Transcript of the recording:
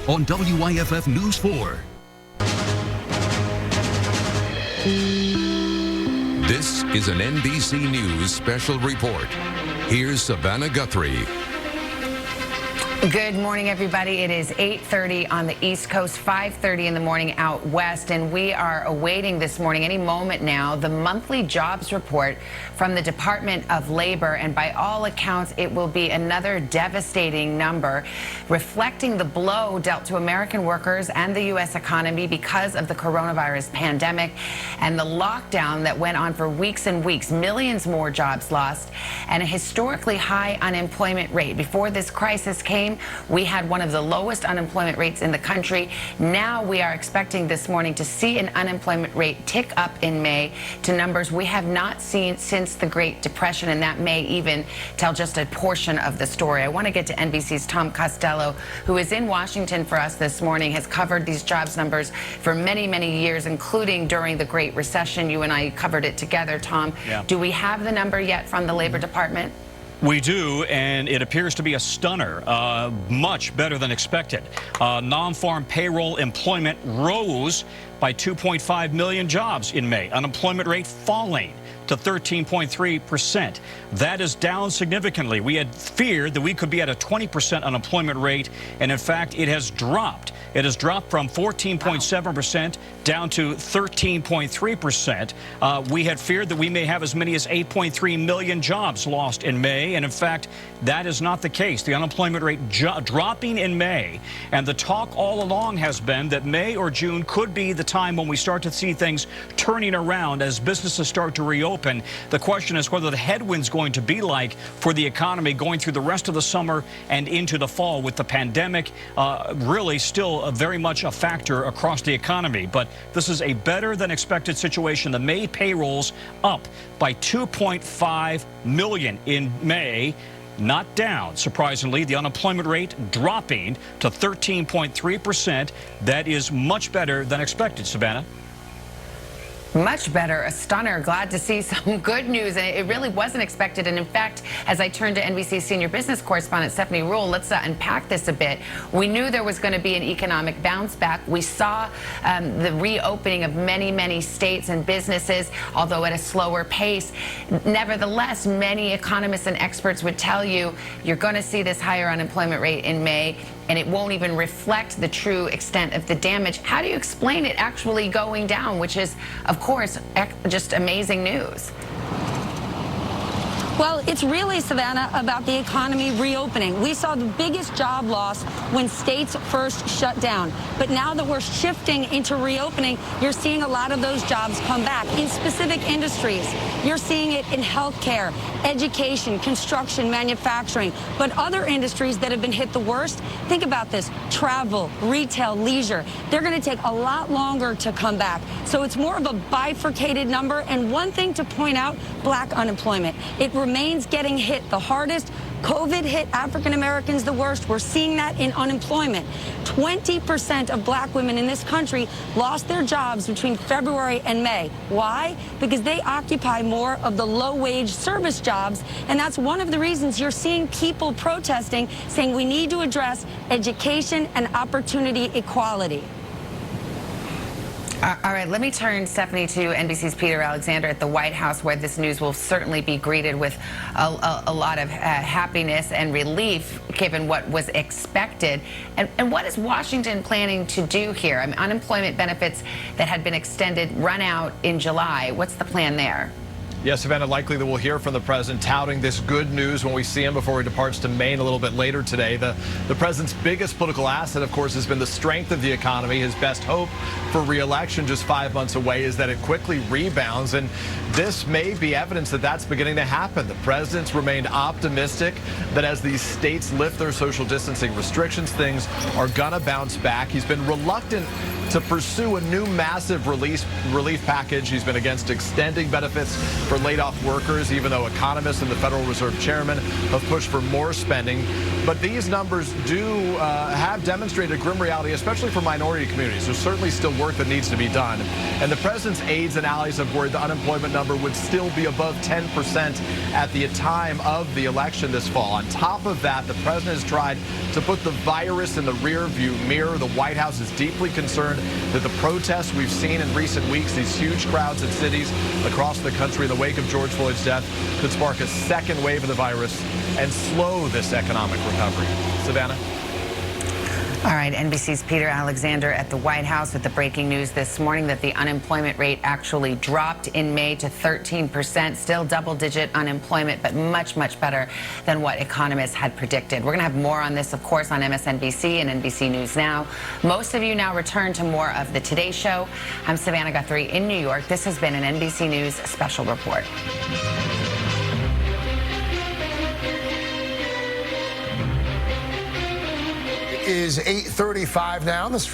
on WYFF News 4. This is an NBC News special report. Here's Savannah Guthrie. Good morning, everybody. It is 8:30 on the East Coast, 5:30 in the morning out west, and we are awaiting this morning, any moment now, the monthly jobs report from the Department of Labor, and by all accounts, it will be another devastating number, reflecting the blow dealt to American workers and the U.S. economy because of the coronavirus pandemic and the lockdown that went on for weeks and weeks. Millions more jobs lost and a historically high unemployment rate. Before this crisis came, we had one of the lowest unemployment rates in the country. Now we are expecting this morning to see an unemployment rate tick up in May to numbers we have not seen since the Great Depression, and that may even tell just a portion of the story. I want to get to NBC's Tom Costello, who is in Washington for us this morning, has covered these jobs numbers for many, many years, including during the Great Recession. You and I covered it together, Tom. Yeah. Do we have the number yet from the Labor Department? We do, and it appears to be a stunner, much better than expected. Non-farm payroll employment rose by 2.5 million jobs in May. Unemployment rate falling to 13.3%. That is down significantly. We had feared that we could be at a 20% unemployment rate, and in fact, it has dropped. It has dropped from 14.7% down to 13.3%. We had feared that we may have as many as 8.3 million jobs lost in May, and in fact, that is not the case. The unemployment rate dropping in May, and the talk all along has been that May or June could be the time when we start to see things turning around as businesses start to reopen. The question is whether the headwind's going to be like for the economy going through the rest of the summer and into the fall, with the pandemic really still very much a factor across the economy. But this is a better than expected situation. The May payrolls up by 2.5 million in May. Not down, surprisingly. The unemployment rate dropping to 13.3%. That is much better than expected, Savannah. Much better, a stunner. Glad to see some good news, and it really wasn't expected. And in fact, as I turn to NBC senior business correspondent Stephanie Ruhle, let's unpack this a bit. We knew there was going to be an economic bounce back. We saw the reopening of many, many states and businesses, although at a slower pace. Nevertheless, many economists and experts would tell you you're going to see this higher unemployment rate in May, and it won't even reflect the true extent of the damage. How do you explain it actually going down, which is, of course, just amazing news? Well, it's really, Savannah, about the economy reopening. We saw the biggest job loss when states first shut down. But now that we're shifting into reopening, you're seeing a lot of those jobs come back in specific industries. You're seeing it in healthcare, education, construction, manufacturing. But other industries that have been hit the worst, think about this: travel, retail, leisure. They're going to take a lot longer to come back. So it's more of a bifurcated number. And one thing to point out, black unemployment. It remains getting hit the hardest. COVID hit African Americans the worst. We're seeing that in unemployment. 20% of black women in this country lost their jobs between February and May. Why? Because they occupy more of the low-wage service jobs, and that's one of the reasons you're seeing people protesting, saying we need to address education and opportunity equality. All right, let me turn, Stephanie, to NBC's Peter Alexander at the White House, where this news will certainly be greeted with a lot of happiness and relief, given what was expected. And what is Washington planning to do here? I mean, unemployment benefits that had been extended run out in July. What's the plan there? Yes, Savannah, likely that we'll hear from the president touting this good news when we see him before he departs to Maine a little bit later today. The president's biggest political asset, of course, has been the strength of the economy. His best hope for re-election just 5 months away is that it quickly rebounds, and this may be evidence that that's beginning to happen. The president's remained optimistic that as these states lift their social distancing restrictions, things are gonna bounce back. He's been reluctant to pursue a new massive relief package. He's been against extending benefits for laid-off workers, even though economists and the Federal Reserve Chairman have pushed for more spending. But these numbers do have demonstrated a grim reality, especially for minority communities. There's certainly still work that needs to be done. And the president's aides and allies have worried the unemployment number would still be above 10% at the time of the election this fall. On top of that, the president has tried to put the virus in the rear-view mirror. The White House is deeply concerned that the protests we've seen in recent weeks, these huge crowds in cities across the country in the wake of George Floyd's death, could spark a second wave of the virus and slow this economic recovery. Savannah? All right, NBC's Peter Alexander at the White House with the breaking news this morning that the unemployment rate actually dropped in May to 13%. Still double-digit unemployment, but much, much better than what economists had predicted. We're going to have more on this, of course, on MSNBC and NBC News Now. Most of you now return to more of the Today Show. I'm Savannah Guthrie in New York. This has been an NBC News special report. Is 8:35 now. This